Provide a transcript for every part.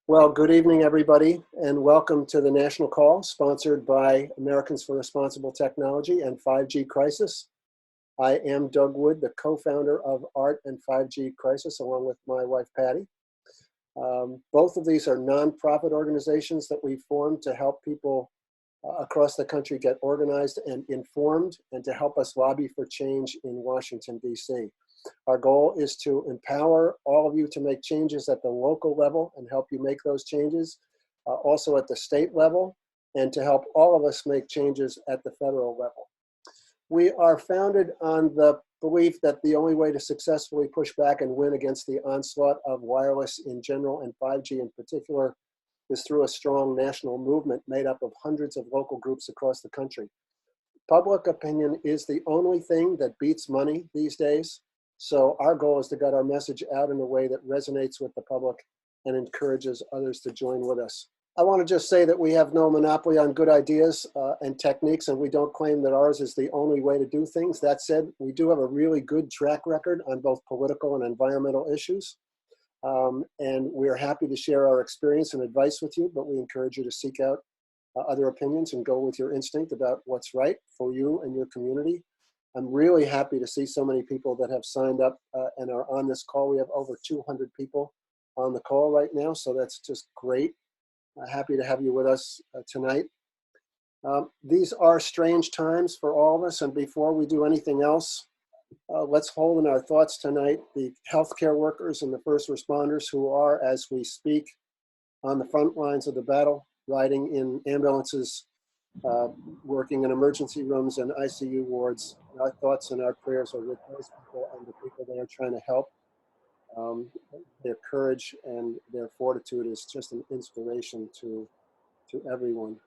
Well, good evening, everybody, and welcome to the National Call, sponsored by Americans for Responsible Technology and 5G Crisis. I am Doug Wood, the co-founder of ART and 5G Crisis, along with my wife, Patty. Both of these are nonprofit organizations that we formed to help people across the country get organized and informed, and to help us lobby for change in Washington, D.C. Our goal is to empower all of you to make changes at the local level and help you make those changes, also at the state level, and to help all of us make changes at the federal level. We are founded on the belief that the only way to successfully push back and win against the onslaught of wireless in general and 5G in particular is through a strong national movement made up of hundreds of local groups across the country. Public opinion is the only thing that beats money these days. So our goal is to get our message out in a way that resonates with the public and encourages others to join with us. I want to just say that we have no monopoly on good ideas and techniques, and we don't claim that ours is the only way to do things. That said, we do have a really good track record on both political and environmental issues. And we're happy to share our experience and advice with you, but we encourage you to seek out other opinions and go with your instinct about what's right for you and your community. I'm really happy to see so many people that have signed up and are on this call. We have over 200 people on the call right now, so that's just great. Happy to have you with us tonight. These are strange times for all of us, and before we do anything else, let's hold in our thoughts tonight the healthcare workers and the first responders who are, as we speak, on the front lines of the battle, riding in ambulances, working in emergency rooms and ICU wards. Our thoughts and our prayers are with those people and the people that are trying to help. Their courage and their fortitude is just an inspiration to everyone.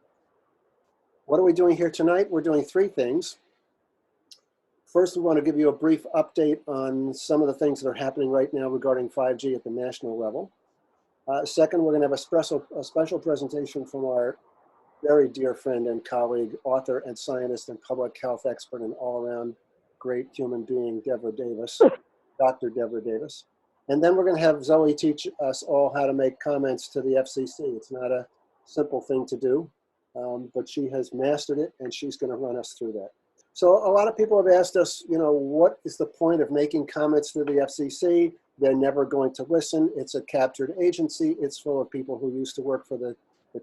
What are we doing here tonight? We're doing three things. First, we want to give you a brief update on some of the things that are happening right now regarding 5G at the national level. Second, we're going to have a special presentation from our very dear friend and colleague, author and scientist and public health expert and all-around great human being, Deborah Davis, Dr. Deborah Davis. And then we're going to have Zoey teach us all how to make comments to the FCC. It's not a simple thing to do, but she has mastered it, and she's going to run us through that. So a lot of people have asked us, what is the point of making comments to the FCC? They're never going to listen. It's a captured agency. It's full of people who used to work for the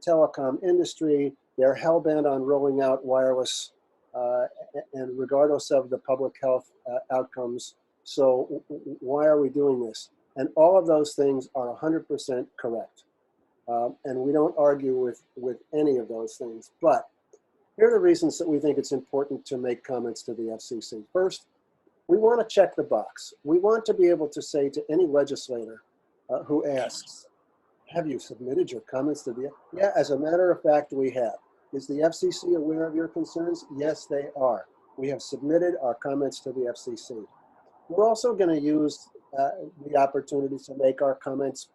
telecom industry. They're hell-bent on rolling out wireless, and regardless of the public health outcomes. So why are we doing this? And all of those things are 100% correct. And we don't argue with any of those things. But here are the reasons that we think it's important to make comments to the FCC. First, we want to check the box. We want to be able to say to any legislator who asks, have you submitted your comments to the, yeah, as a matter of fact, we have. Is the FCC aware of your concerns? Yes, they are. We have submitted our comments to the FCC. We're also going to use the opportunity to make our comments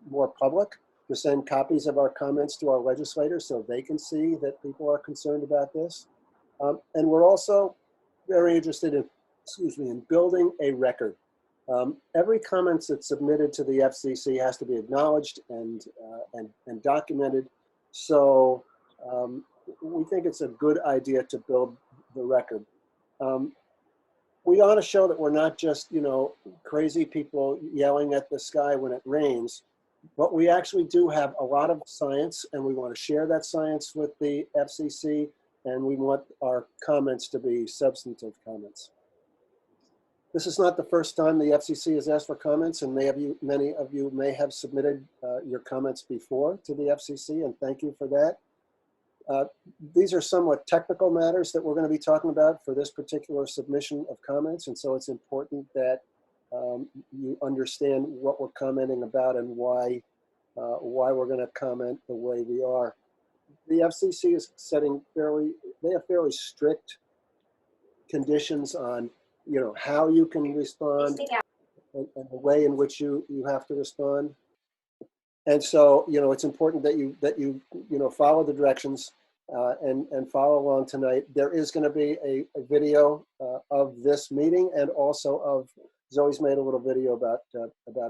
more public, to send copies of our comments to our legislators so they can see that people are concerned about this. And we're also very interested in building a record. Every comment that's submitted to the FCC has to be acknowledged and documented. So we think it's a good idea to build the record. We ought to show that we're not just, crazy people yelling at the sky when it rains, but we actually do have a lot of science, and we want to share that science with the FCC, and we want our comments to be substantive comments. This is not the first time the FCC has asked for comments, and many of you may have submitted your comments before to the FCC, and thank you for that. These are somewhat technical matters that we're going to be talking about for this particular submission of comments, and so it's important that you understand what we're commenting about and why we're going to comment the way we are. The FCC is setting fairly strict conditions on how you can respond and the way in which you have to respond. And so, it's important that you follow the directions and follow along tonight. There is going to be a video of this meeting, and also of Zoey's made a little video about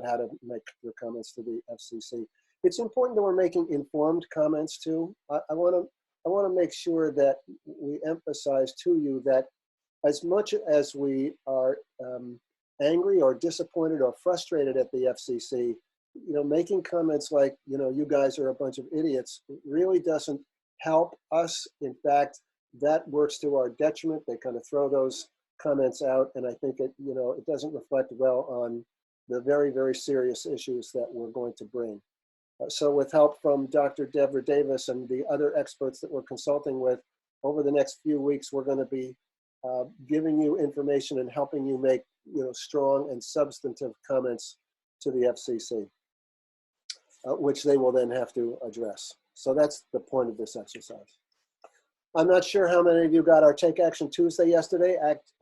how to make your comments to the FCC. It's important that we're making informed comments too. I want to make sure that we emphasize to you that as much as we are angry or disappointed or frustrated at the FCC, making comments like, you guys are a bunch of idiots really doesn't help us. In fact, that works to our detriment. They kind of throw those comments out, and I think it doesn't reflect well on the very, very serious issues that we're going to bring. So with help from Dr. Deborah Davis and the other experts that we're consulting with, over the next few weeks, we're going to be giving you information and helping you make strong and substantive comments to the FCC, which they will then have to address. So that's the point of this exercise. I'm not sure how many of you got our Take Action Tuesday yesterday,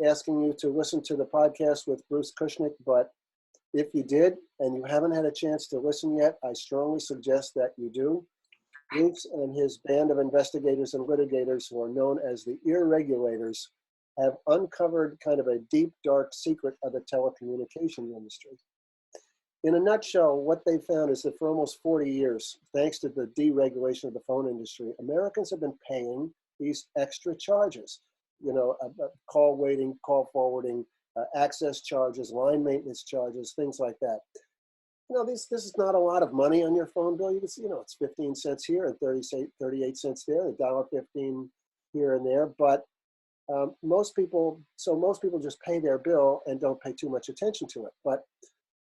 asking you to listen to the podcast with Bruce Kushnick, but if you did and you haven't had a chance to listen yet, I strongly suggest that you do. Bruce and his band of investigators and litigators, who are known as the ear regulators, have uncovered kind of a deep, dark secret of the telecommunications industry. In a nutshell, what they found is that for almost 40 years, thanks to the deregulation of the phone industry, Americans have been paying these extra charges, call waiting, call forwarding, access charges, line maintenance charges, things like that. This is not a lot of money on your phone bill. You can see, it's 15 cents here and 38 cents there, $1.15 here and there. But most people just pay their bill and don't pay too much attention to it. But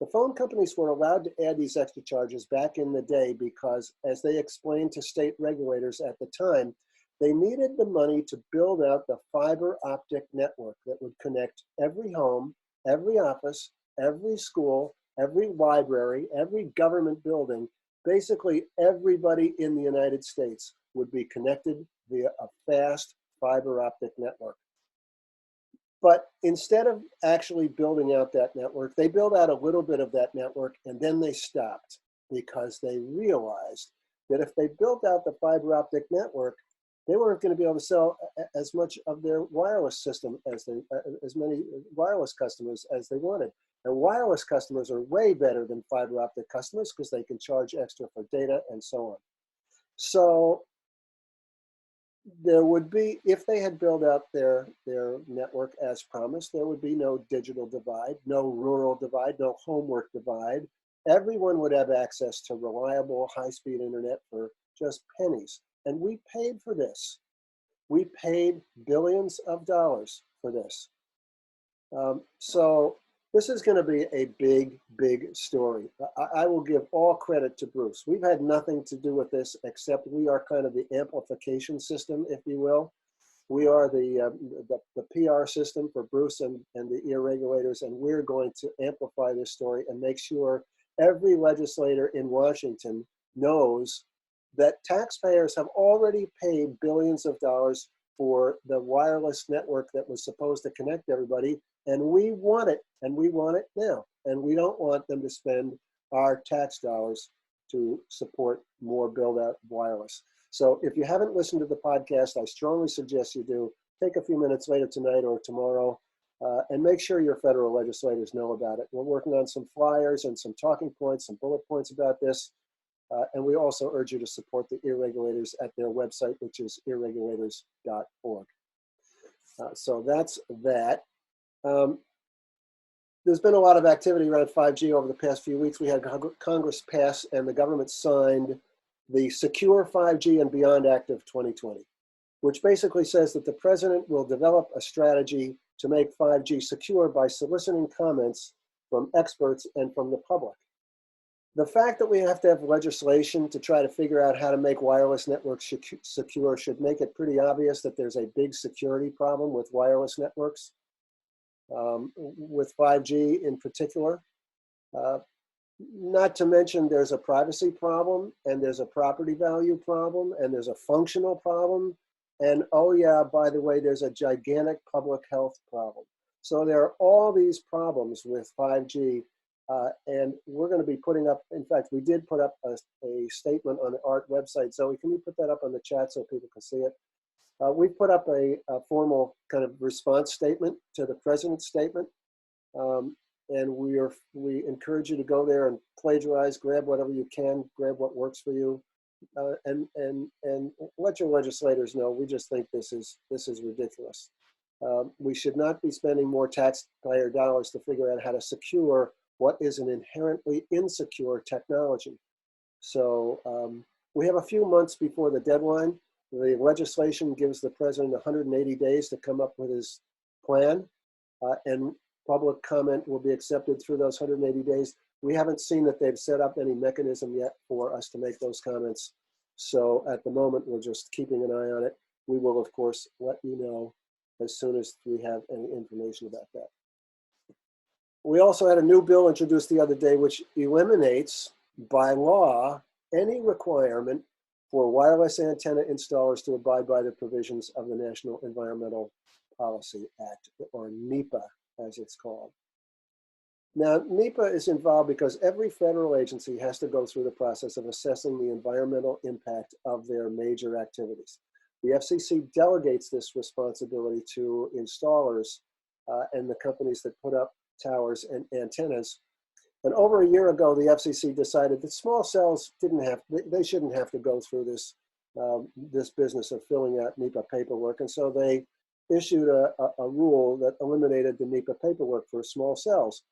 the phone companies were allowed to add these extra charges back in the day because, as they explained to state regulators at the time, they needed the money to build out the fiber optic network that would connect every home, every office, every school, every library, every government building. Basically, everybody in the United States would be connected via a fast fiber optic network. But instead of actually building out that network, they built out a little bit of that network and then they stopped because they realized that if they built out the fiber optic network, they weren't going to be able to sell as much of their wireless system as many wireless customers as they wanted. And wireless customers are way better than fiber optic customers because they can charge extra for data and so on. So there would be, if they had built out their network as promised, there would be no digital divide, no rural divide, no homework divide. Everyone would have access to reliable, high-speed internet for just pennies. And we paid for this. We paid billions of dollars for this. So this is going to be a big, big story. I will give all credit to Bruce. We've had nothing to do with this except we are kind of the amplification system, if you will. We are the PR system for Bruce and the ear regulators, and we're going to amplify this story and make sure every legislator in Washington knows that taxpayers have already paid billions of dollars for the wireless network that was supposed to connect everybody, and we want it, and we want it now. And we don't want them to spend our tax dollars to support more build-out wireless. So if you haven't listened to the podcast, I strongly suggest you do. Take a few minutes later tonight or tomorrow, and make sure your federal legislators know about it. We're working on some flyers and some talking points, some bullet points about this. And we also urge you to support the ear regulators at their website, which is earregulators.org. So that's that. There's been a lot of activity around 5G over the past few weeks. We had Congress pass and the government signed the Secure 5G and Beyond Act of 2020, which basically says that the president will develop a strategy to make 5G secure by soliciting comments from experts and from the public. The fact that we have to have legislation to try to figure out how to make wireless networks secure should make it pretty obvious that there's a big security problem with wireless networks, with 5G in particular. Not to mention there's a privacy problem, and there's a property value problem, and there's a functional problem, and oh yeah, by the way, there's a gigantic public health problem. So there are all these problems with 5G. And we're going to be putting up, in fact, we did put up a statement on the ART website. Zoey, can you put that up on the chat so people can see it? We put up a formal kind of response statement to the president's statement. and we encourage you to go there and plagiarize, grab whatever you can, grab what works for you, and let your legislators know. We just think this is ridiculous. We should not be spending more taxpayer dollars to figure out how to secure what is an inherently insecure technology. So we have a few months before the deadline. The legislation gives the president 180 days to come up with his plan, and public comment will be accepted through those 180 days. We haven't seen that they've set up any mechanism yet for us to make those comments. So at the moment, we're just keeping an eye on it. We will, of course, let you know as soon as we have any information about that. We also had a new bill introduced the other day, which eliminates by law any requirement for wireless antenna installers to abide by the provisions of the National Environmental Policy Act, or NEPA, as it's called. Now, NEPA is involved because every federal agency has to go through the process of assessing the environmental impact of their major activities. The FCC delegates this responsibility to installers and the companies that put up towers and antennas. And over a year ago, the FCC decided that small cells they shouldn't have to go through this, this business of filling out NEPA paperwork. And so they issued a rule that eliminated the NEPA paperwork for small cells.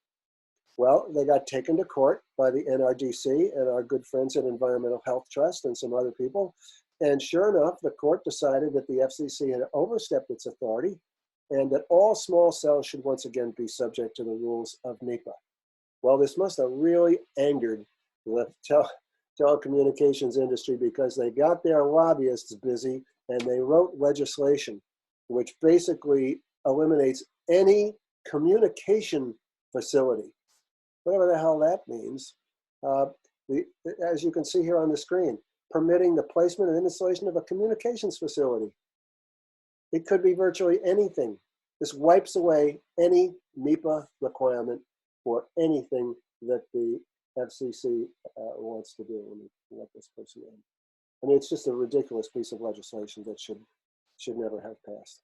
Well, they got taken to court by the NRDC and our good friends at Environmental Health Trust and some other people. And sure enough, the court decided that the FCC had overstepped its authority and that all small cells should once again be subject to the rules of NEPA. Well, this must have really angered the telecommunications industry, because they got their lobbyists busy and they wrote legislation which basically eliminates any communication facility, whatever the hell that means. As you can see here on the screen, permitting the placement and installation of a communications facility. It could be virtually anything. This wipes away any NEPA requirement for anything that the FCC wants to do. Let me let this person in. I mean, it's just a ridiculous piece of legislation that should never have passed.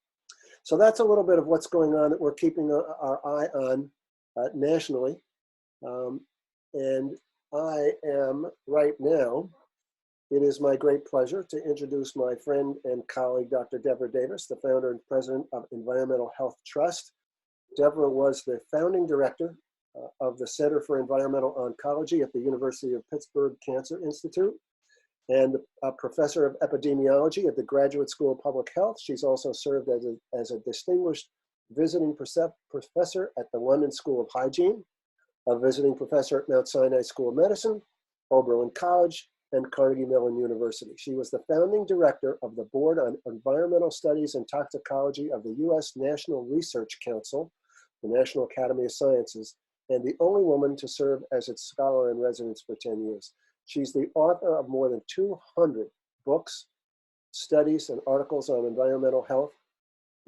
So that's a little bit of what's going on that we're keeping our eye on nationally. And I am right now, it is my great pleasure to introduce my friend and colleague, Dr. Deborah Davis, the founder and president of Environmental Health Trust. Deborah was the founding director of the Center for Environmental Oncology at the University of Pittsburgh Cancer Institute, and a professor of epidemiology at the Graduate School of Public Health. She's also served as a distinguished visiting professor at the London School of Hygiene, a visiting professor at Mount Sinai School of Medicine, Oberlin College, and Carnegie Mellon University. She was the founding director of the Board on Environmental Studies and Toxicology of the U.S. National Research Council, the National Academy of Sciences, and the only woman to serve as its scholar in residence for 10 years. She's the author of more than 200 books, studies, and articles on environmental health.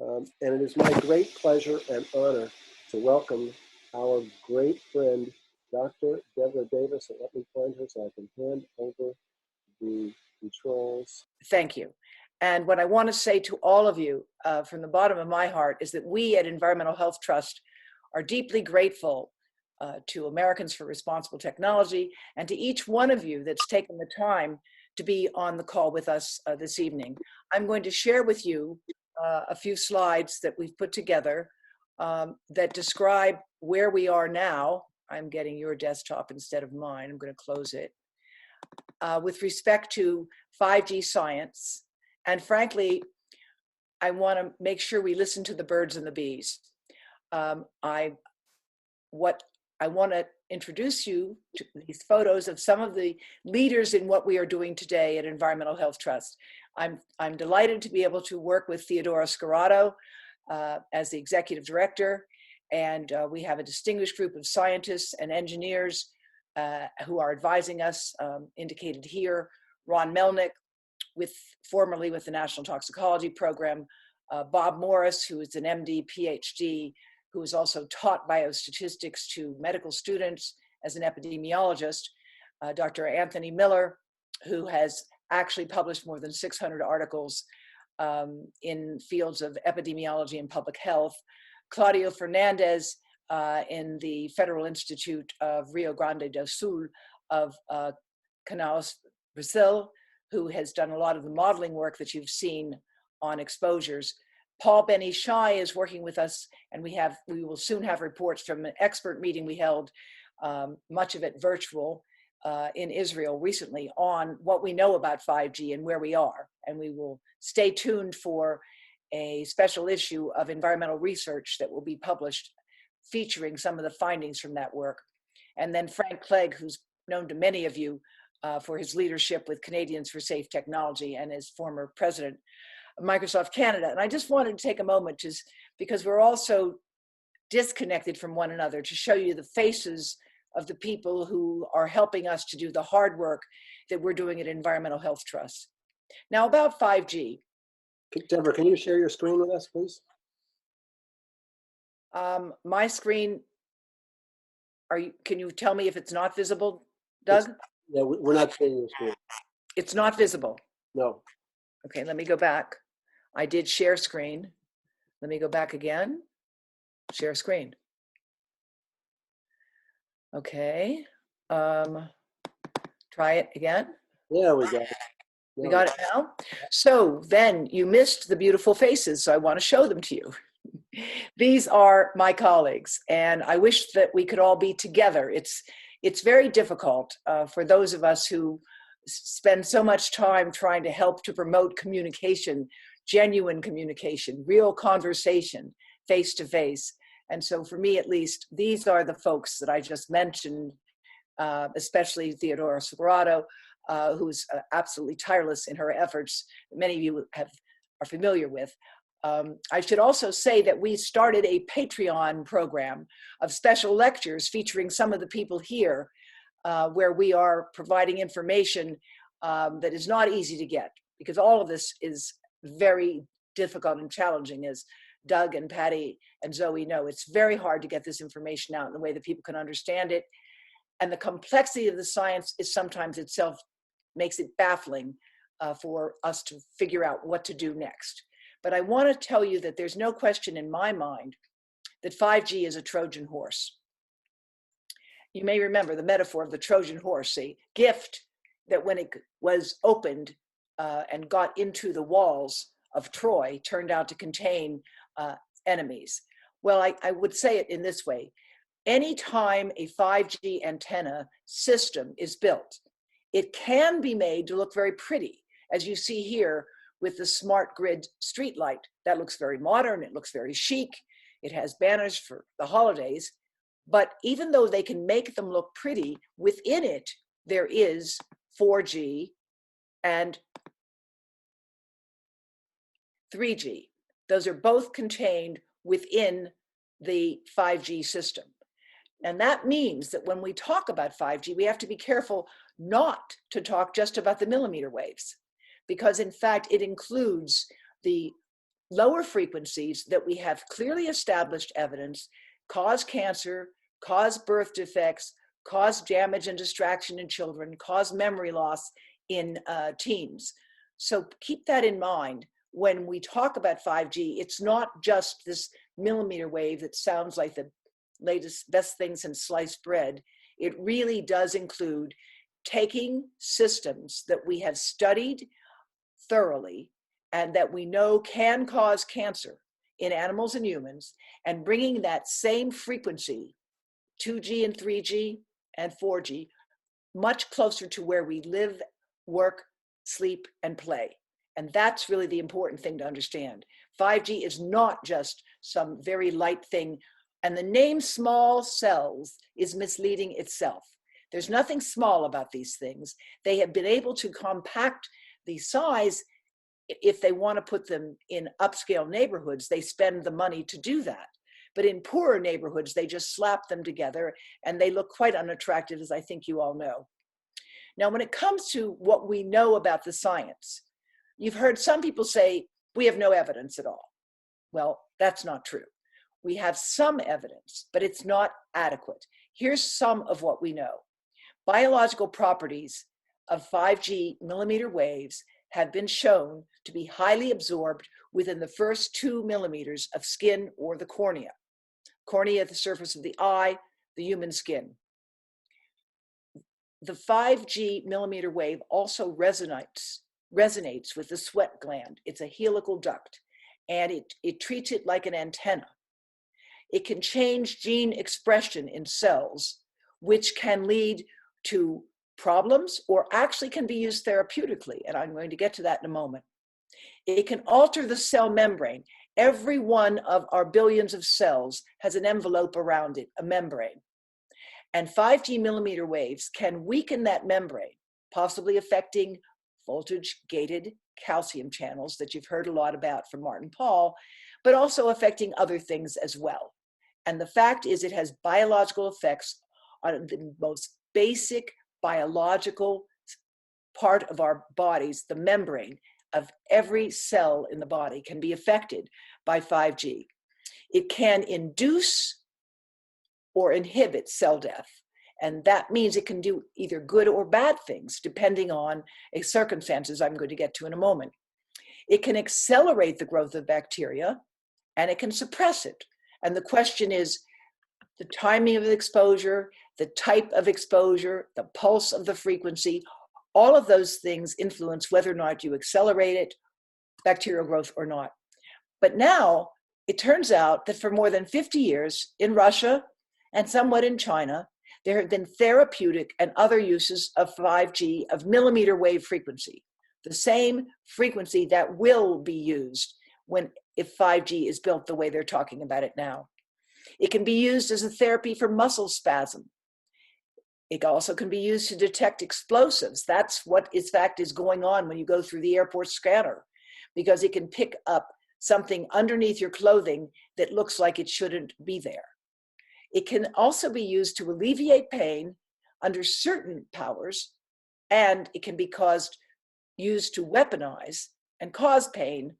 And it is my great pleasure and honor to welcome our great friend, Dr. Deborah Davis. And let me find her so I can hand over the controls. Thank you. And what I want to say to all of you from the bottom of my heart is that we at Environmental Health Trust are deeply grateful to Americans for Responsible Technology, and to each one of you that's taken the time to be on the call with us this evening. I'm going to share with you a few slides that we've put together that describe where we are now. I'm getting your desktop instead of mine. I'm going to close it. With respect to 5G science, and frankly, I want to make sure we listen to the birds and the bees. I want to introduce you to these photos of some of the leaders in what we are doing today at Environmental Health Trust. I'm delighted to be able to work with Theodora Scarato as the executive director, and we have a distinguished group of scientists and engineers who are advising us, indicated here. Ron Melnick, formerly with the National Toxicology Program, Bob Morris, who is an MD, PhD, who has also taught biostatistics to medical students as an epidemiologist, Dr. Anthony Miller, who has actually published more than 600 articles in fields of epidemiology and public health, Claudio Fernandez, in the Federal Institute of Rio Grande do Sul of Manaus, Brazil, who has done a lot of the modeling work that you've seen on exposures. Paul Benny Shai is working with us, and we will soon have reports from an expert meeting we held, much of it virtual, in Israel recently, on what we know about 5G and where we are. And we will stay tuned for a special issue of environmental research that will be published featuring some of the findings from that work. And then Frank Clegg, who's known to many of you for his leadership with Canadians for Safe Technology and as former president of Microsoft Canada. And I just wanted to take a moment, just because we're all so disconnected from one another, to show you the faces of the people who are helping us to do the hard work that we're doing at Environmental Health Trust. Now, about 5G. Deborah, can you share your screen with us, please? My screen, can you tell me if it's not visible, Doug? Yeah, we're not seeing your screen. It's not visible. No. Okay, let me go back. I did share screen. Let me go back again. Share screen. Okay. Try it again. Yeah, we got it. We got it now. So then you missed the beautiful faces, so I want to show them to you. These are my colleagues, and I wish that we could all be together. It's very difficult for those of us who spend so much time trying to help to promote communication, genuine communication, real conversation, face to face. And so for me, at least, these are the folks that I just mentioned, especially Theodora Segurato, who's absolutely tireless in her efforts. Many of you are familiar with. I should also say that we started a Patreon program of special lectures featuring some of the people here, where we are providing information that is not easy to get, because all of this is very difficult and challenging, as Doug and Patty and Zoe know. It's very hard to get this information out in a way that people can understand it. And the complexity of the science is sometimes itself makes it baffling for us to figure out what to do next. But I want to tell you that there's no question in my mind that 5G is a Trojan horse. You may remember the metaphor of the Trojan horse, a gift that when it was opened and got into the walls of Troy turned out to contain enemies. Well, I would say it in this way. Anytime a 5G antenna system is built, it can be made to look very pretty, as you see here with the smart grid streetlight. That looks very modern, it looks very chic, it has banners for the holidays, but even though they can make them look pretty, within it, there is 4G and 3G. Those are both contained within the 5G system. And that means that when we talk about 5G, we have to be careful not to talk just about the millimeter waves, because in fact, it includes the lower frequencies that we have clearly established evidence cause cancer, cause birth defects, cause damage and distraction in children, cause memory loss in teens. So keep that in mind when we talk about 5G. It's not just this millimeter wave that sounds like the latest, best thing since sliced bread. It really does include taking systems that we have studied thoroughly and that we know can cause cancer in animals and humans, and bringing that same frequency, 2G and 3G and 4G, much closer to where we live, work, sleep, and play. And that's really the important thing to understand. 5G is not just some very light thing, and the name small cells is misleading itself. There's nothing small about these things. They have been able to compact the size. If they want to put them in upscale neighborhoods, they spend the money to do that. But in poorer neighborhoods, they just slap them together and they look quite unattractive, as I think you all know. Now, when it comes to what we know about the science, you've heard some people say, we have no evidence at all. Well, that's not true. We have some evidence, but it's not adequate. Here's some of what we know. Biological properties of 5G millimeter waves have been shown to be highly absorbed within the first 2 millimeters of skin or the cornea. cornea, the surface of the eye, the human skin. The 5G millimeter wave also resonates with the sweat gland. It's a helical duct, and it treats it like an antenna. It can change gene expression in cells, which can lead to problems or actually can be used therapeutically, and I'm going to get to that in a moment. It can alter the cell membrane. Every one of our billions of cells has an envelope around it, a membrane. And 5G millimeter waves can weaken that membrane, possibly affecting voltage-gated calcium channels that you've heard a lot about from Martin Pall, but also affecting other things as well. And the fact is it has biological effects on the most basic biological part of our bodies, the membrane of every cell in the body can be affected by 5G. It can induce or inhibit cell death. And that means it can do either good or bad things, depending on circumstances I'm going to get to in a moment. It can accelerate the growth of bacteria, and it can suppress it. And the question is the timing of the exposure, the type of exposure, the pulse of the frequency, all of those things influence whether or not you accelerate it, bacterial growth or not. But now it turns out that for more than 50 years in Russia and somewhat in China, there have been therapeutic and other uses of 5G of millimeter wave frequency, the same frequency that will be used if 5G is built the way they're talking about it now. It can be used as a therapy for muscle spasm. It also can be used to detect explosives. That's what, in fact, is going on when you go through the airport scanner, because it can pick up something underneath your clothing that looks like it shouldn't be there. It can also be used to alleviate pain under certain powers, and it can be used to weaponize and cause pain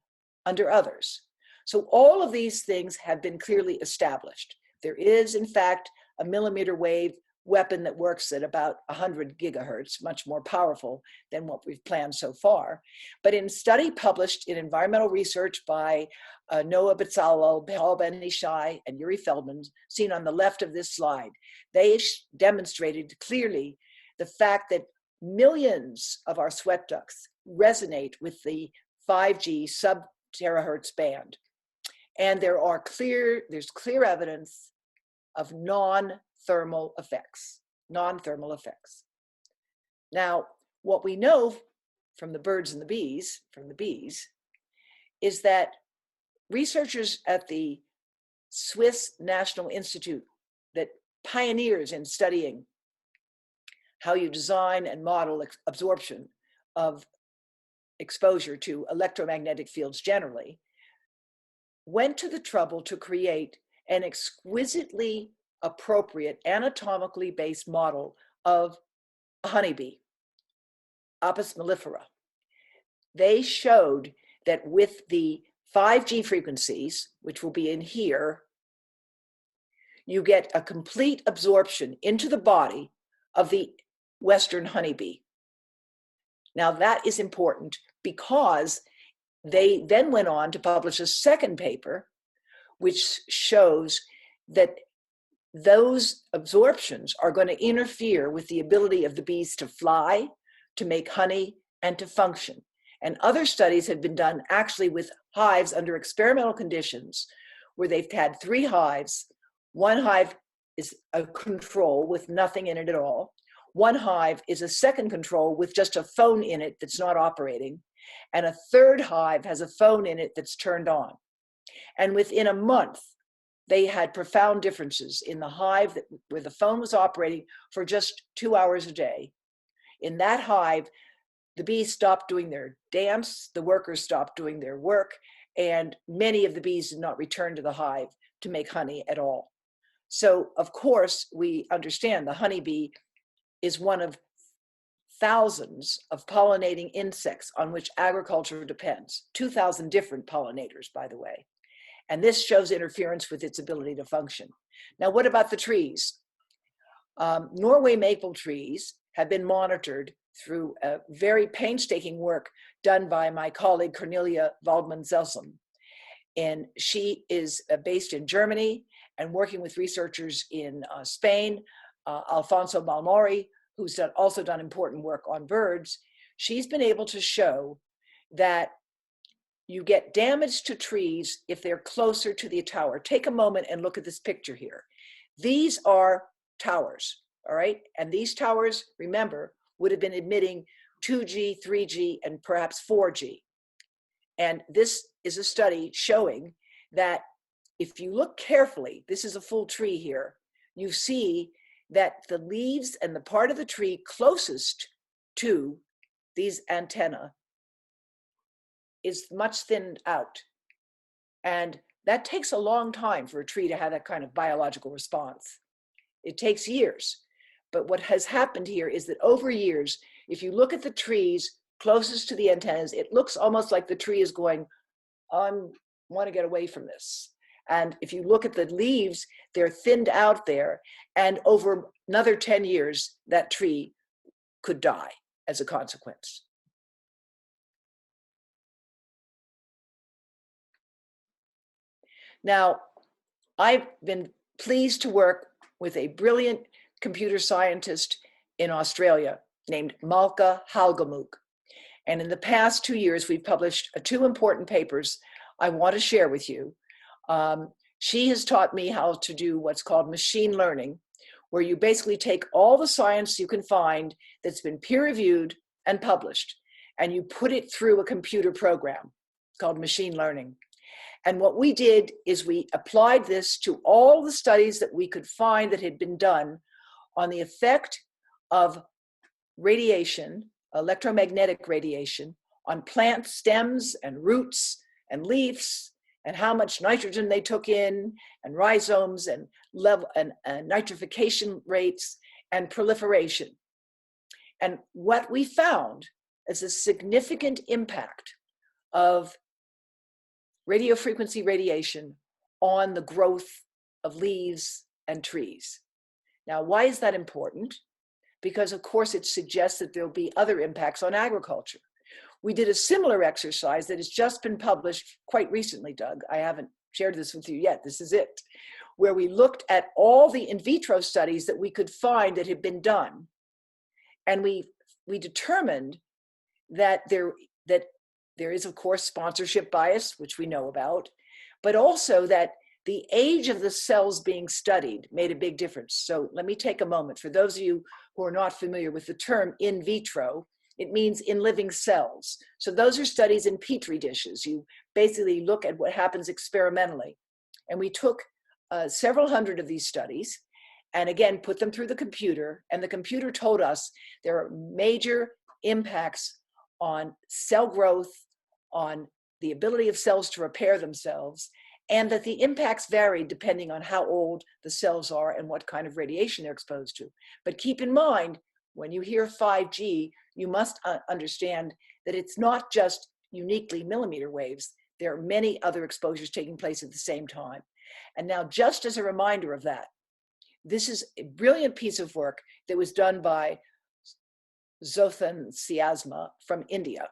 under others. So all of these things have been clearly established. There is, in fact, a millimeter wave weapon that works at about 100 gigahertz, much more powerful than what we've planned so far. But in a study published in Environmental Research by Noah Bezalel, Paul Ben-Ishai, and Yuri Feldman, seen on the left of this slide, they demonstrated clearly the fact that millions of our sweat ducts resonate with the 5G sub-terahertz band. And there's clear evidence of non-thermal effects. Now, what we know from the birds and the bees, is that researchers at the Swiss National Institute that pioneers in studying how you design and model absorption of exposure to electromagnetic fields generally, went to the trouble to create an exquisitely appropriate, anatomically based model of a honeybee, Apis mellifera. They showed that with the 5G frequencies, which will be in here, you get a complete absorption into the body of the Western honeybee. Now that is important because they then went on to publish a second paper, which shows that those absorptions are going to interfere with the ability of the bees to fly, to make honey, and to function. And other studies have been done actually with hives under experimental conditions where they've had 3 hives. One hive is a control with nothing in it at all. One hive is a second control with just a phone in it that's not operating. And a third hive has a phone in it that's turned on. And within a month, they had profound differences in the hive where the phone was operating for just 2 hours a day. In that hive, the bees stopped doing their dance, the workers stopped doing their work, and many of the bees did not return to the hive to make honey at all. So, of course, we understand the honeybee is one of thousands of pollinating insects on which agriculture depends. 2,000 different pollinators, by the way. And this shows interference with its ability to function. Now, what about the trees? Norway maple trees have been monitored through a very painstaking work done by my colleague Cornelia Waldman-Zelsum. And she is based in Germany, and working with researchers in Spain, Alfonso Balmori, who's also done important work on birds, she's been able to show that you get damage to trees if they're closer to the tower. Take a moment and look at this picture here. These are towers, all right? And these towers, remember, would have been emitting 2G, 3G, and perhaps 4G. And this is a study showing that if you look carefully, this is a full tree here, you see that the leaves and the part of the tree closest to these antennae is much thinned out. And that takes a long time for a tree to have that kind of biological response. It takes years. But what has happened here is that over years, if you look at the trees closest to the antennas, it looks almost like the tree is going, I want to get away from this. And if you look at the leaves, they're thinned out there. And over another 10 years, that tree could die as a consequence. Now, I've been pleased to work with a brilliant computer scientist in Australia named Malka Halgamuk. And in the past 2 years, we've published 2 important papers I want to share with you. She has taught me how to do what's called machine learning, where you basically take all the science you can find that's been peer-reviewed and published, and you put it through a computer program called machine learning. And what we did is we applied this to all the studies that we could find that had been done on the effect of radiation, electromagnetic radiation, on plant stems and roots and leaves, and how much nitrogen they took in, and rhizomes, and level and nitrification rates, and proliferation. And what we found is a significant impact of radio frequency radiation on the growth of leaves and trees. Now, why is that important? Because, of course, it suggests that there'll be other impacts on agriculture. We did a similar exercise that has just been published quite recently, Doug. I haven't shared this with you yet. This is it, where we looked at all the in vitro studies that we could find that had been done. And we determined that there is, of course, sponsorship bias, which we know about, but also that the age of the cells being studied made a big difference. So let me take a moment. For those of you who are not familiar with the term in vitro, it means in living cells. So those are studies in petri dishes. You basically look at what happens experimentally. And we took several hundred of these studies and again, put them through the computer. And the computer told us there are major impacts on cell growth, on the ability of cells to repair themselves, and that the impacts vary depending on how old the cells are and what kind of radiation they're exposed to. But keep in mind, when you hear 5G, you must understand that it's not just uniquely millimeter waves. There are many other exposures taking place at the same time. And now, just as a reminder of that, this is a brilliant piece of work that was done by Zoey Siasma from India.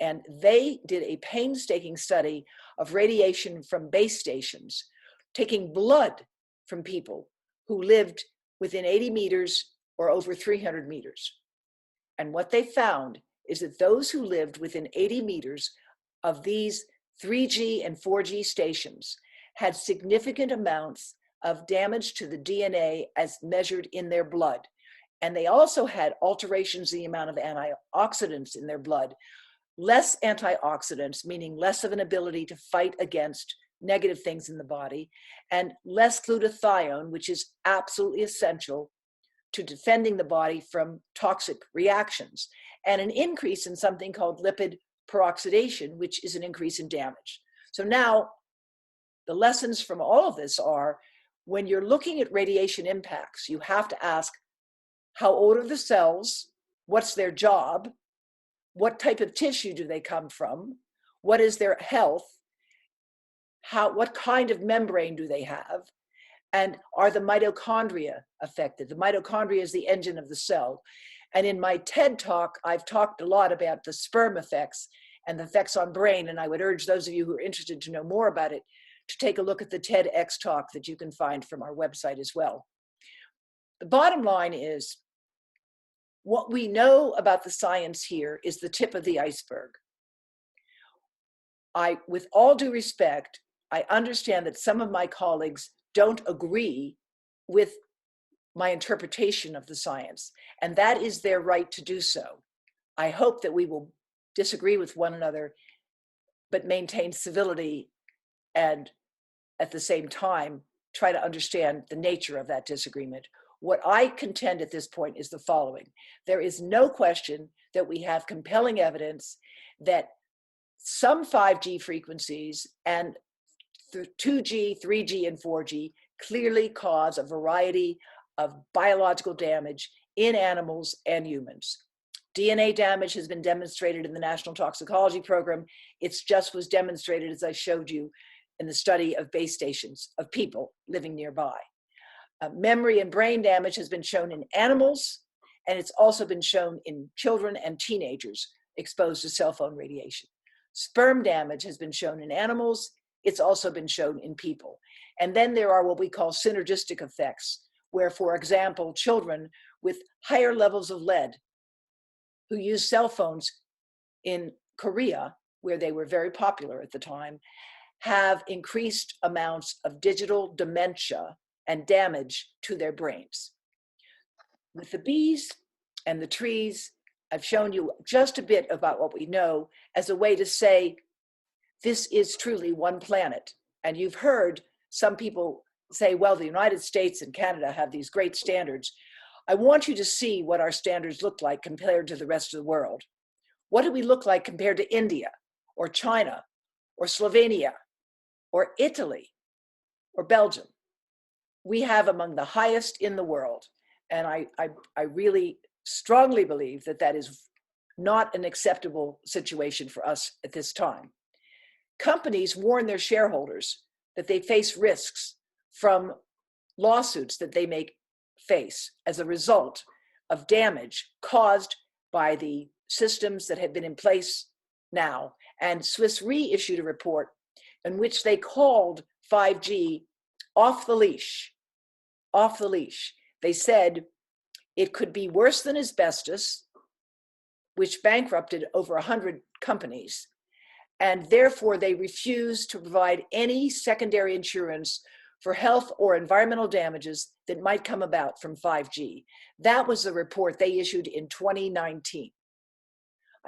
And they did a painstaking study of radiation from base stations, taking blood from people who lived within 80 meters or over 300 meters. And what they found is that those who lived within 80 meters of these 3G and 4G stations had significant amounts of damage to the DNA as measured in their blood. And they also had alterations in the amount of antioxidants in their blood. Less antioxidants, meaning less of an ability to fight against negative things in the body, and less glutathione, which is absolutely essential to defending the body from toxic reactions, and an increase in something called lipid peroxidation, which is an increase in damage. So now the lessons from all of this are, when you're looking at radiation impacts, you have to ask, how old are the cells? What's their job? What type of tissue do they come from? What is their health? What kind of membrane do they have? And are the mitochondria affected? The mitochondria is the engine of the cell. And in my TED talk, I've talked a lot about the sperm effects and the effects on brain. And I would urge those of you who are interested to know more about it to take a look at the TEDx talk that you can find from our website as well. The bottom line is, what we know about the science here is the tip of the iceberg. With all due respect, I understand that some of my colleagues don't agree with my interpretation of the science, and that is their right to do so. I hope that we will disagree with one another, but maintain civility and at the same time try to understand the nature of that disagreement. What I contend at this point is the following. There is no question that we have compelling evidence that some 5G frequencies and 2G, 3G, and 4G clearly cause a variety of biological damage in animals and humans. DNA damage has been demonstrated in the National Toxicology Program. It just was demonstrated, as I showed you, in the study of base stations of people living nearby. Memory and brain damage has been shown in animals, and it's also been shown in children and teenagers exposed to cell phone radiation. Sperm damage has been shown in animals. It's also been shown in people. And then there are what we call synergistic effects, where, for example, children with higher levels of lead who use cell phones in Korea, where they were very popular at the time, have increased amounts of digital dementia and damage to their brains. With the bees and the trees, I've shown you just a bit about what we know as a way to say this is truly one planet. And you've heard some people say, well, the United States and Canada have these great standards. I want you to see what our standards look like compared to the rest of the world. What do we look like compared to India or China or Slovenia or Italy or Belgium? We have among the highest in the world. And I really strongly believe that that is not an acceptable situation for us at this time. Companies warn their shareholders that they face risks from lawsuits that they may face as a result of damage caused by the systems that have been in place now. And Swiss Re issued a report in which they called 5G off the leash. Off the leash. They said it could be worse than asbestos, which bankrupted over 100 companies. And therefore, they refused to provide any secondary insurance for health or environmental damages that might come about from 5G. That was the report they issued in 2019.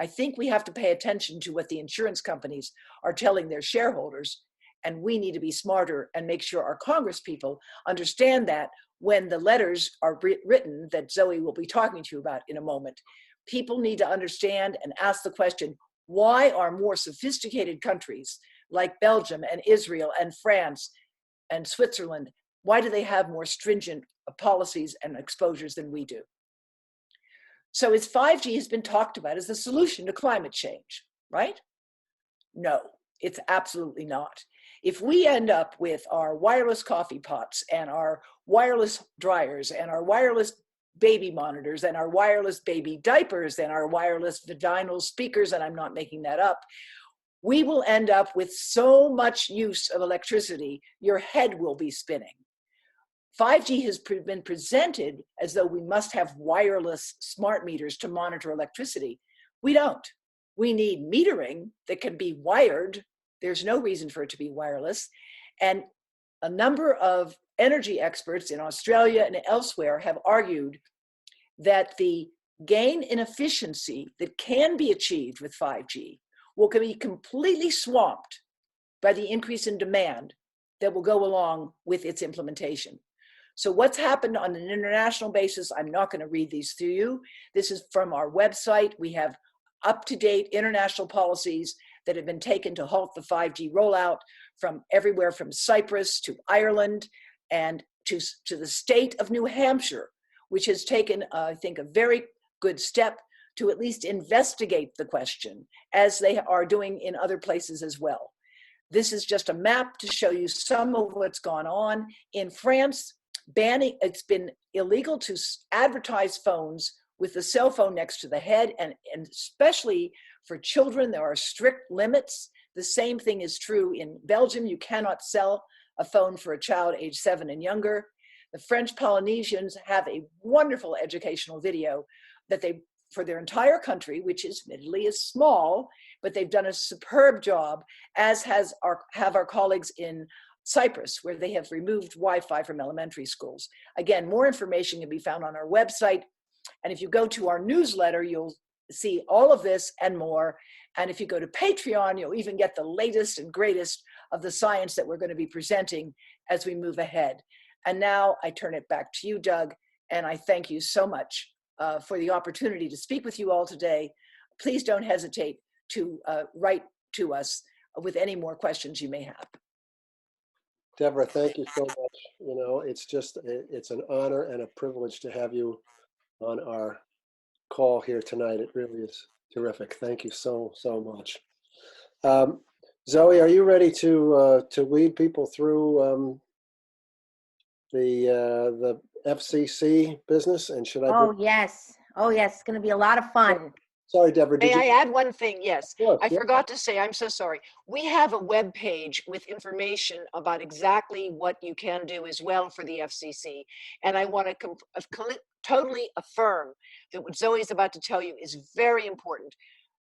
I think we have to pay attention to what the insurance companies are telling their shareholders, and we need to be smarter and make sure our congresspeople understand that when the letters are written that Zoey will be talking to you about in a moment. People need to understand and ask the question, why are more sophisticated countries like Belgium and Israel and France and Switzerland, why do they have more stringent policies and exposures than we do? So as 5G has been talked about as the solution to climate change, right? No, it's absolutely not. If we end up with our wireless coffee pots and our wireless dryers and our wireless baby monitors and our wireless baby diapers and our wireless vaginal speakers, and I'm not making that up, we will end up with so much use of electricity, your head will be spinning. 5G has been presented as though we must have wireless smart meters to monitor electricity. We don't. We need metering that can be wired. There's no reason for it to be wireless. And a number of energy experts in Australia and elsewhere have argued that the gain in efficiency that can be achieved with 5G will be completely swamped by the increase in demand that will go along with its implementation. So what's happened on an international basis, I'm not going to read these to you. This is from our website. We have up-to-date international policies that have been taken to halt the 5G rollout from everywhere from Cyprus to Ireland and to the state of New Hampshire, which has taken, I think, a very good step to at least investigate the question, as they are doing in other places as well. This is just a map to show you some of what's gone on. In France, it's been illegal to advertise phones with the cell phone next to the head, and especially for children, there are strict limits. The same thing is true in Belgium. You cannot sell a phone for a child age 7 and younger. The French Polynesians have a wonderful educational video that they, for their entire country, which admittedly is small, but they've done a superb job, as have our colleagues in Cyprus, where they have removed Wi-Fi from elementary schools. Again, more information can be found on our website. And if you go to our newsletter, you'll see all of this and more. And if you go to Patreon, you'll even get the latest and greatest of the science that we're going to be presenting as we move ahead. And now I turn it back to you, Doug, and I thank you so much for the opportunity to speak with you all today. Please don't hesitate to write to us with any more questions you may have. Deborah, thank you so much. You know, it's an honor and a privilege to have you on our call here tonight. It really is terrific. Thank you so much. Zoey, are you ready to lead people through the FCC business? And should I? Oh yes, it's going to be a lot of fun. Sorry, Deborah. May I add one thing? Yes. Of course, I yeah. forgot to say, I'm so sorry. We have a web page with information about exactly what you can do as well for the FCC. And I want to totally affirm that what Zoe's about to tell you is very important.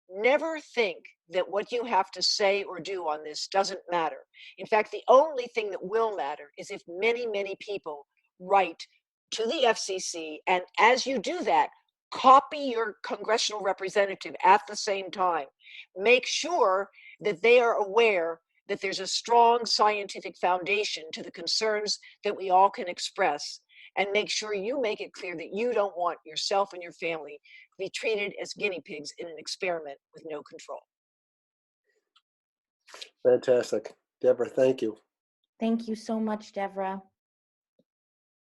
Never think that what you have to say or do on this doesn't matter. In fact, the only thing that will matter is if many, many people write to the FCC. And as you do that, copy your congressional representative at the same time. Make sure that they are aware that there's a strong scientific foundation to the concerns that we all can express. And make sure you make it clear that you don't want yourself and your family to be treated as guinea pigs in an experiment with no control. Fantastic. Deborah, thank you. Thank you so much, Deborah.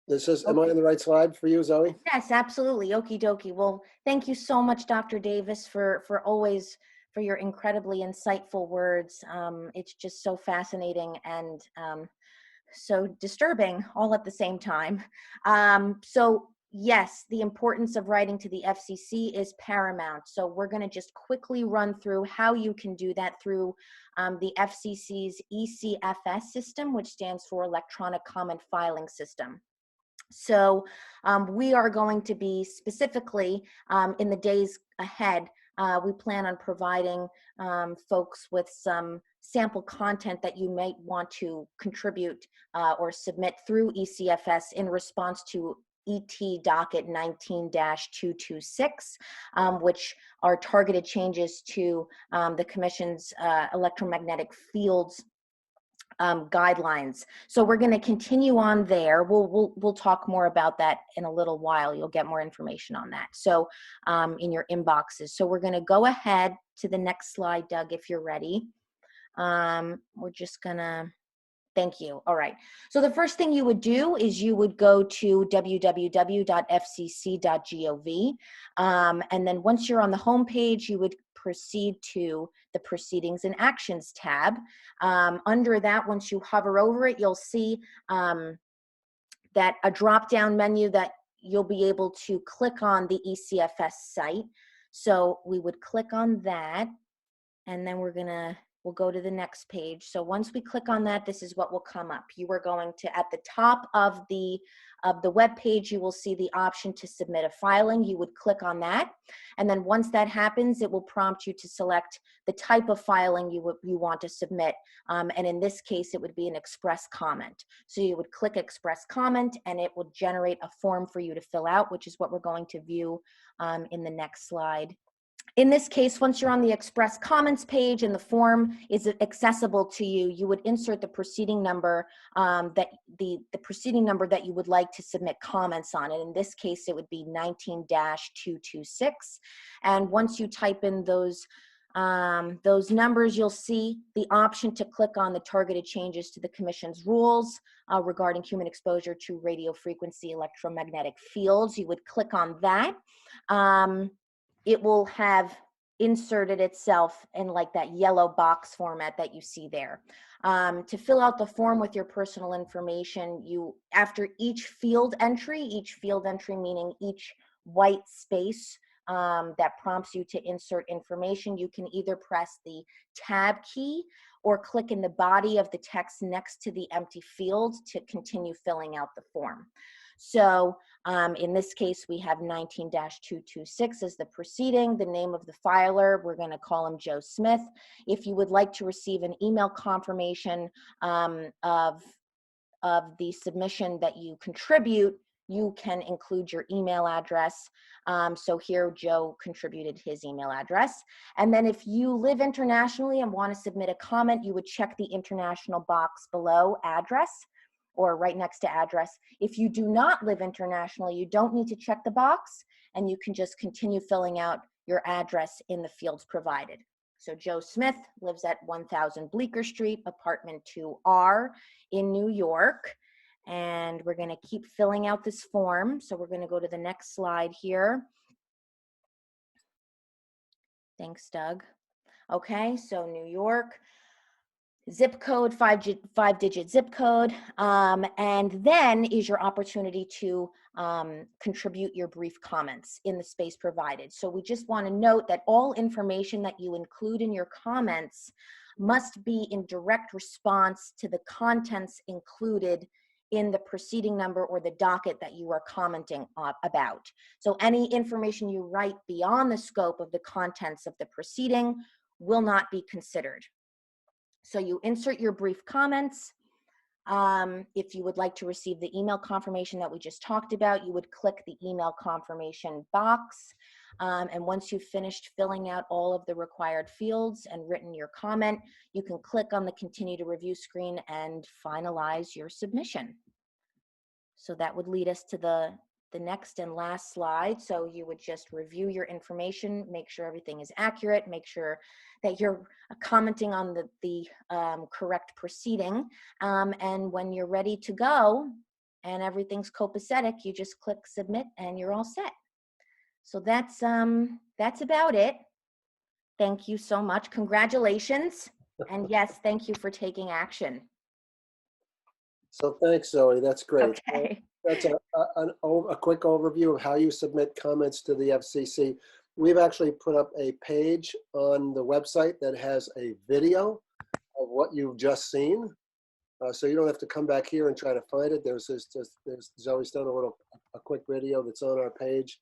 Am I on the right slide for you, Zoey? Yes, absolutely. Okie dokie. Well, thank you so much, Dr. Davis, for your incredibly insightful words. It's just so fascinating and so disturbing all at the same time. So yes, the importance of writing to the FCC is paramount. So we're going to just quickly run through how you can do that through the FCC's ECFS system, which stands for Electronic Comment Filing System. So we are going to be specifically in the days ahead, we plan on providing folks with some sample content that you might want to contribute or submit through ECFS in response to ET docket 19-226, which are targeted changes to the Commission's electromagnetic fields guidelines. So we're going to continue on there. We'll talk more about that in a little while. You'll get more information on that. So in your inboxes. So we're going to go ahead to the next slide, Doug, if you're ready. We're just going to, thank you. All right. So the first thing you would do is you would go to www.fcc.gov. And then once you're on the home page, you would proceed to the Proceedings and Actions tab. Under that, once you hover over it, you'll see that a drop-down menu that you'll be able to click on the ECFS site. So we would click on that, and then we'll go to the next page. So once we click on that, this is what will come up. You are going to, at the top of the web page, you will see the option to submit a filing. You would click on that. And then once that happens, it will prompt you to select the type of filing you want to submit. And in this case, it would be an express comment. So you would click express comment and it will generate a form for you to fill out, which is what we're going to view in the next slide. In this case, once you're on the Express Comments page and the form is accessible to you, you would insert the proceeding number the proceeding number that you would like to submit comments on. And in this case, it would be 19-226. And once you type in those numbers, you'll see the option to click on the targeted changes to the Commission's rules regarding human exposure to radio frequency electromagnetic fields. You would click on that. It will have inserted itself in like that yellow box format that you see there. To fill out the form with your personal information, after each field entry meaning each white space that prompts you to insert information, you can either press the tab key or click in the body of the text next to the empty field to continue filling out the form. So in this case, we have 19-226 as the proceeding. The name of the filer, we're going to call him Joe Smith. If you would like to receive an email confirmation of the submission that you contribute, you can include your email address. So here Joe contributed his email address. And then if you live internationally and want to submit a comment, you would check the international box below address, or right next to address. If you do not live internationally, you don't need to check the box, and you can just continue filling out your address in the fields provided. So Joe Smith lives at 1000 Bleecker Street, apartment 2R in New York. And we're going to keep filling out this form. So we're going to go to the next slide here. Thanks, Doug. Okay, so New York, zip code, five-digit zip code, and then is your opportunity to contribute your brief comments in the space provided. So we just want to note that all information that you include in your comments must be in direct response to the contents included in the proceeding number or the docket that you are commenting about. So any information you write beyond the scope of the contents of the proceeding will not be considered. So you insert your brief comments. If you would like to receive the email confirmation that we just talked about, you would click the email confirmation box. And once you've finished filling out all of the required fields and written your comment, you can click on the continue to review screen and finalize your submission. So that would lead us to the next and last slide. So you would just review your information, make sure everything is accurate, make sure that you're commenting on the correct proceeding. And when you're ready to go and everything's copacetic, you just click submit and you're all set. So that's about it. Thank you so much. Congratulations. And yes, thank you for taking action. So thanks, Zoe. That's great. Okay. That's a quick overview of how you submit comments to the FCC. We've actually put up a page on the website that has a video of what you've just seen. So you don't have to come back here and try to find it. There's Zoe's done a quick video that's on our page,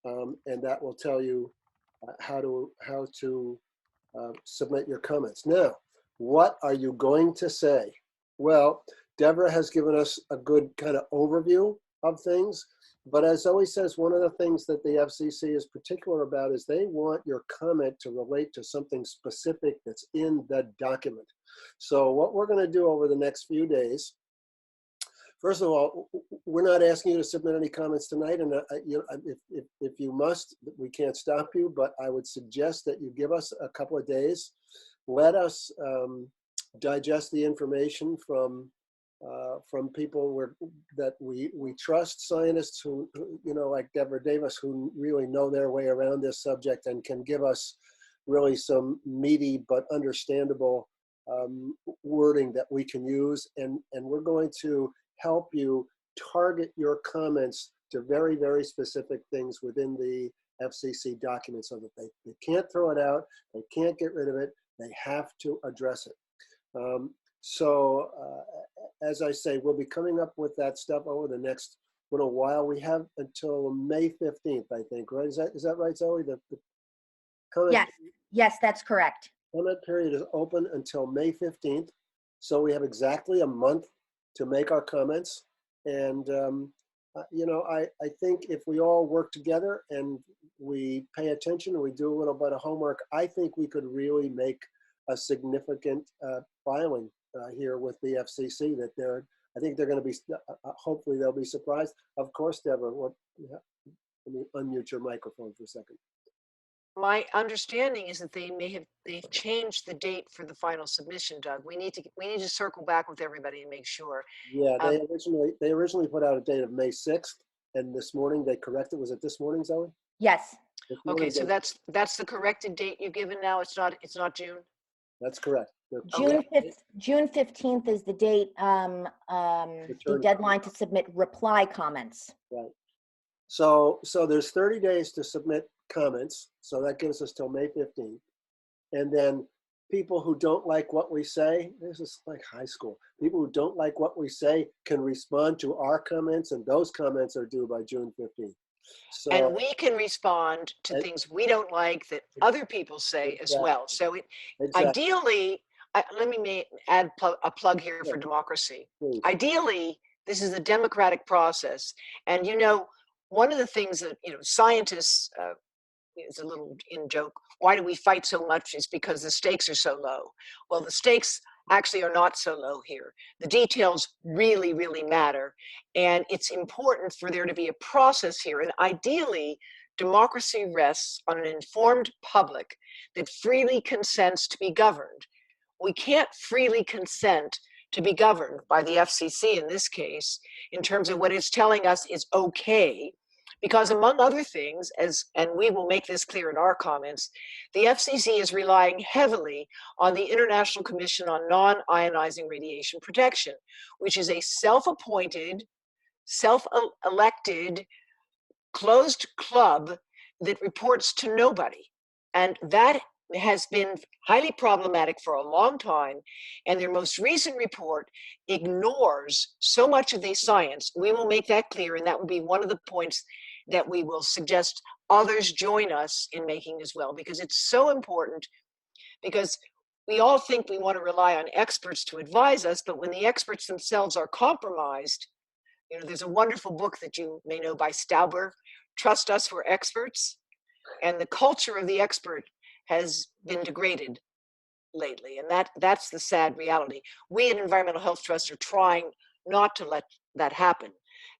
and that will tell you how to submit your comments. Now, what are you going to say? Well, Deborah has given us a good kind of overview of things, but as Zoe says, one of the things that the FCC is particular about is they want your comment to relate to something specific that's in the document. So what we're going to do over the next few days, first of all, we're not asking you to submit any comments tonight, and if you must, we can't stop you, but I would suggest that you give us a couple of days. Let us digest the information from people that we trust, scientists who like Deborah Davis, who really know their way around this subject and can give us really some meaty but understandable wording that we can use. And we're going to help you target your comments to very, very specific things within the FCC document so that they can't throw it out, they can't get rid of it, they have to address it. As I say, we'll be coming up with that stuff over the next little while. We have until May 15th, I think, right? Is that right, Zoe? The comment, yes, that's correct. Comment period is open until May 15th. So we have exactly a month to make our comments. And, I think if we all work together and we pay attention and we do a little bit of homework, I think we could really make a significant filing here with the FCC that I think they're going to be, hopefully they'll be surprised. Of course, Deborah, let me unmute your microphone for a second. My understanding is that they've changed the date for the final submission, Doug. We need to circle back with everybody and make sure. Yeah, they originally put out a date of May 6th, and this morning they corrected. Was it this morning, Zoe? Yes. Okay, so that's the corrected date you've given now. It's not June. That's correct. June 15th is the date, the deadline to submit reply comments. Right. So there's 30 days to submit comments. So that gives us till May 15th. And then people who don't like what we say, this is like high school. People who don't like what we say can respond to our comments, and those comments are due by June 15th. So, And we can respond to and- things we don't like that other people say as Exactly. well. So exactly. ideally, let me add a plug here for Yeah. democracy. Please. Ideally, this is a democratic process. And one of the things that, scientists, it's a little in joke, why do we fight so much is because the stakes are so low. Well, the stakes actually are not so low here. The details really, really matter. And it's important for there to be a process here. And ideally, democracy rests on an informed public that freely consents to be governed. We can't freely consent to be governed by the FCC in this case, in terms of what it's telling us is okay, because among other things, and we will make this clear in our comments, the FCC is relying heavily on the International Commission on Non-Ionizing Radiation Protection, which is a self-appointed, self-elected, closed club that reports to nobody. And that has been highly problematic for a long time. And their most recent report ignores so much of the science. We will make that clear, and that will be one of the points that we will suggest others join us in making as well, because it's so important. Because we all think we want to rely on experts to advise us, but when the experts themselves are compromised, there's a wonderful book that you may know by Stauber, Trust Us, We're Experts. And the culture of the expert has been degraded lately. And that's the sad reality. We at Environmental Health Trust are trying not to let that happen.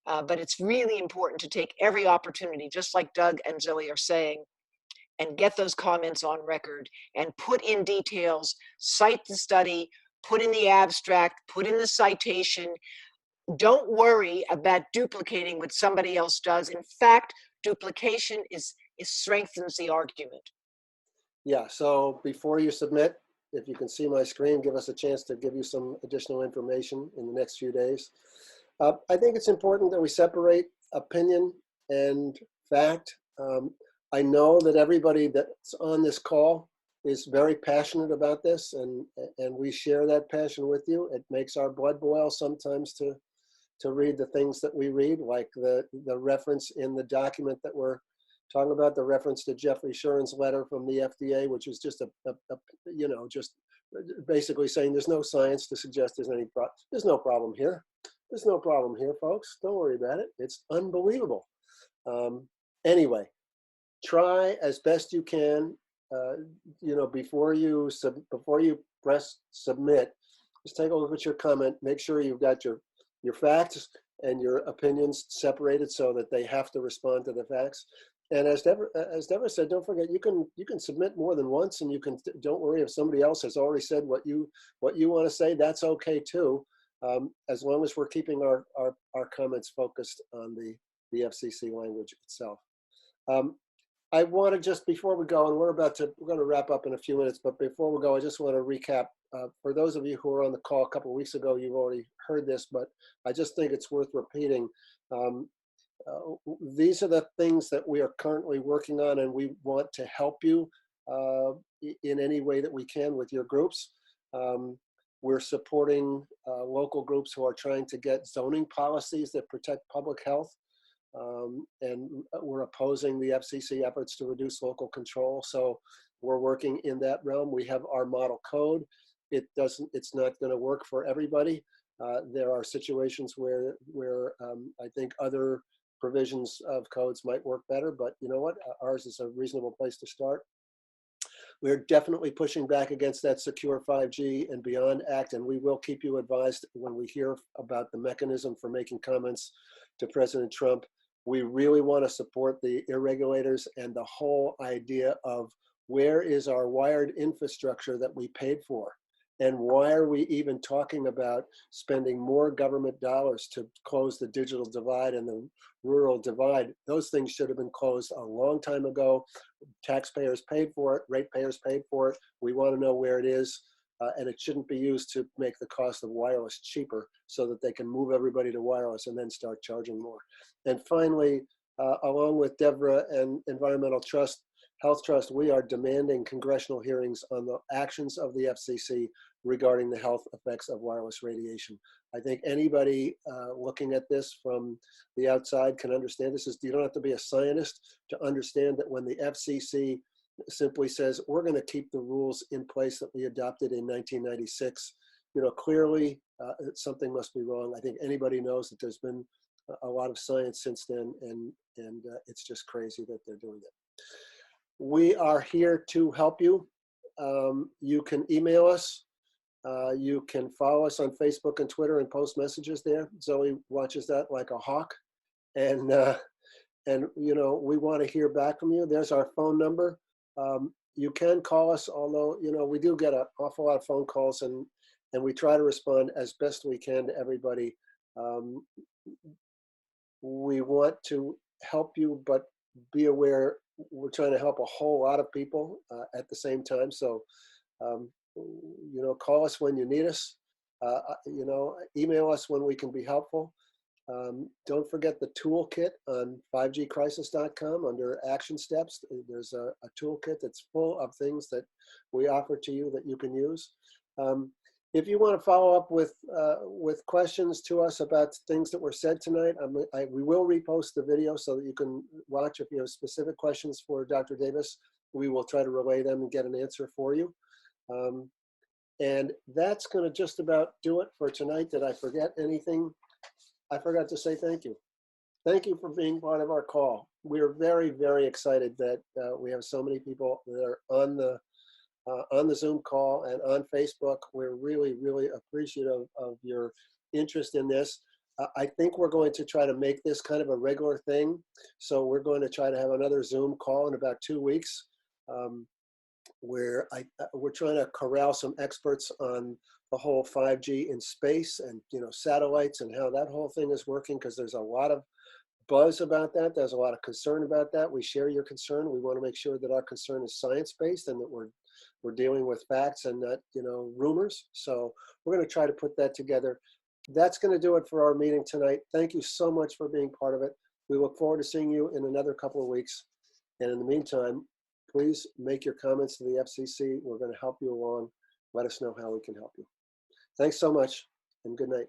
But it's really important to take every opportunity, just like Doug and Zoey are saying, and get those comments on record and put in details, cite the study, put in the abstract, put in the citation. Don't worry about duplicating what somebody else does. In fact, duplication strengthens the argument. Yeah, so before you submit, if you can see my screen, give us a chance to give you some additional information in the next few days. I think it's important that we separate opinion and fact. I know that everybody that's on this call is very passionate about this, and we share that passion with you. It makes our blood boil sometimes to read the things that we read, like the reference in the document that we're talking about, the reference to Jeffrey Shuren's letter from the FDA, which is just just basically saying there's no science to suggest there's no problem here. There's no problem here, folks. Don't worry about it. It's unbelievable. Anyway, try as best you can. Before you press submit, just take a look at your comment. Make sure you've got your facts and your opinions separated so that they have to respond to the facts. And as Deborah said, don't forget you can submit more than once, and don't worry if somebody else has already said what you want to say. That's okay too. As long as we're keeping our comments focused on the FCC language itself. I want to just, before we go, and we're going to wrap up in a few minutes, but before we go, I just want to recap. For those of you who were on the call a couple of weeks ago, you've already heard this, but I just think it's worth repeating. These are the things that we are currently working on, and we want to help you in any way that we can with your groups. We're supporting local groups who are trying to get zoning policies that protect public health. And we're opposing the FCC efforts to reduce local control. So we're working in that realm. We have our model code. It's not going to work for everybody. There are situations where I think other provisions of codes might work better, but you know what? Ours is a reasonable place to start. We're definitely pushing back against that Secure 5G and Beyond Act, and we will keep you advised when we hear about the mechanism for making comments to President Trump. We really want to support the irregulators and the whole idea of where is our wired infrastructure that we paid for? And why are we even talking about spending more government dollars to close the digital divide and the rural divide? Those things should have been closed a long time ago. Taxpayers paid for it, ratepayers paid for it. We want to know where it is, and it shouldn't be used to make the cost of wireless cheaper so that they can move everybody to wireless and then start charging more. And finally, along with Deborah and Environmental Trust, Health Trust, we are demanding congressional hearings on the actions of the FCC regarding the health effects of wireless radiation. I think anybody looking at this from the outside can understand this. You don't have to be a scientist to understand that when the FCC simply says, we're going to keep the rules in place that we adopted in 1996, clearly something must be wrong. I think anybody knows that there's been a lot of science since then, and it's just crazy that they're doing it. We are here to help you. You can email us. You can follow us on Facebook and Twitter and post messages there. Zoe watches that like a hawk. And we want to hear back from you. There's our phone number. You can call us, although, we do get an awful lot of phone calls, and we try to respond as best we can to everybody. We want to help you, but be aware we're trying to help a whole lot of people at the same time. So, call us when you need us. Email us when we can be helpful. Don't forget the toolkit on 5gcrisis.com under action steps. There's a toolkit that's full of things that we offer to you that you can use. If you want to follow up with questions to us about things that were said tonight, we will repost the video so that you can watch. If you have specific questions for Dr. Davis, we will try to relay them and get an answer for you. And that's going to just about do it for tonight. Did I forget anything? I forgot to say thank you. Thank you for being part of our call. We're very, very excited that we have so many people that are on the Zoom call and on Facebook. We're really, really appreciative of your interest in this. I think we're going to try to make this kind of a regular thing. So we're going to try to have another Zoom call in about 2 weeks, where we're trying to corral some experts on the whole 5G in space and satellites and how that whole thing is working, because there's a lot of buzz about that. There's a lot of concern about that. We share your concern. We want to make sure that our concern is science-based and that we're dealing with facts and not rumors. So we're going to try to put that together. That's going to do it for our meeting tonight. Thank you so much for being part of it. We look forward to seeing you in another couple of weeks. And in the meantime, please make your comments to the FCC. We're going to help you along. Let us know how we can help you. Thanks so much, and good night.